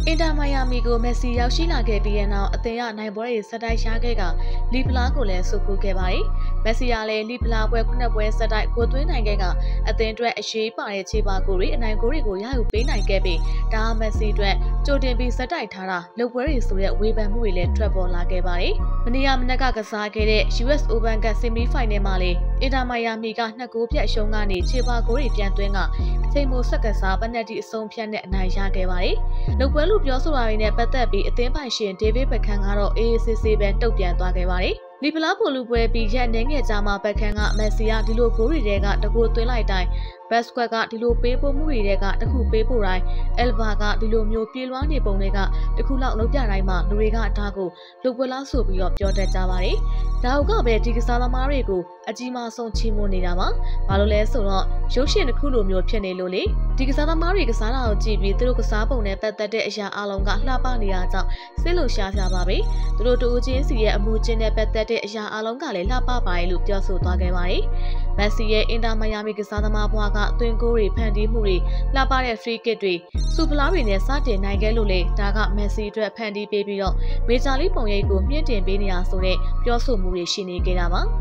အင်တာမိုင်ယာမီကိုမက်ဆီရောက်ရှိလာခဲ့ပြီးတဲ့နောက်အသင်းကနိုင်ပွဲတွေဆက်တိုက်ရခဲ့ကလီဖလားကိုလည်းစုခိုးခဲ့ပါတယ်။မက်ဆီကလည်းလီဖလားပွဲ9ပွဲဆက်တိုက်ကိုသွင်းနိုင်ခဲ့ကအသင်းအတွက်အရေးပါတဲ့ခြေပါကိုတွေအနိုင်ကိုတွေကိုရယူပေးနိုင်ခဲ့ပြီးဒါမက်ဆီအတွက်ကြိုတင်ပြီးဆက်တိုက်ထားတာလုပ်ပွဲတွေဆိုတဲ့ဝေဖန်မှုတွေလည်းထွက်ပေါ်လာခဲ့ပါတယ်။မနေ့ကမနက်ကကစားခဲ့တဲ့ US Open ကဆီမီဖိုင်နယ်မှာလည်းအင်တာမိုင်ယာမီက2ဂိုးပြတ်အရှုံးကနေခြေပါကိုတွေပြန်သွင်းကအချိန်မိုးဆက်ကစားပနက်တီအဆုံးဖြတ်နဲ့အနိုင်ရခဲ့ပါတယ်။လုပ်ပွဲလို့ပြောဆိုတာတွေနဲ့ပတ်သက်ပြီးအသင်းပိုင်ရှင်ဒေးဗစ်ဘက်ခန်ကတော့အေးအေးဆေးဆေးပဲတုံ့ပြန်သွားခဲ့ပါတယ်။လီဖလားပိုလူပွဲပြီးရက်နေငယ်ကြာမှဘက်ခန်ကမက်ဆီကဒီလိုဂိုးတွေကတကူသွင်းလိုက်တိုင်းဘတ်စကွက်ကဒီလိုပေးပို့မှုတွေကတခုပေးပို့တိုင်းအယ်လ်ဘာကဒီလိုမျိုးပြေးလွှားနေပုံတွေကတခုလောက်လုံးပြတိုင်းမှာလူတွေကဒါကိုလုပွဲလားဆိုပြီးတော့ပြောတတ်ကြပါတယ်။ဒါကပဲဒီကစားသမားတွေကိုအကြီးမားဆုံးချီးမွမ်းနေတာပါ။ဘာလို့လဲဆိုတော့ရုပ်ရှင်တစ်ခုလိုမျိုးဖြစ်နေလို့လေဒီကစားသမားတွေကစားတာကိုကြည့်ပြီးသူတို့ကစားပုံနဲ့ပတ်သက်တဲ့အရာအလုံးကလှပနေတာကြောင့်စိတ်လှရှားရှားပါပဲ။သူတို့တူချင်းစီရဲ့အမှုချင်းနဲ့ပတ်သက်တဲ့အရာအလုံးကလည်းလှပပါရဲ့လို့ပြောဆိုသွားခဲ့ပါတယ်။မက်ဆီရဲ့အင်တာမိုင်ယာမီကစားသမားဘွားကသွင်းကိုတွေဖန်တီးမှုတွေလှပတဲ့ free kick တွေစူပလာတွေနဲ့စတင်နိုင်ခဲ့လို့လေဒါကမက်ဆီအတွက်ဖန်တီးပေးပြီးတော့မေဂျာလိပုံရိပ်ကိုမြင့်တင်ပေးနေရဆိုတဲ့ပြောဆိုမှုတွေရှိနေကြတာပါ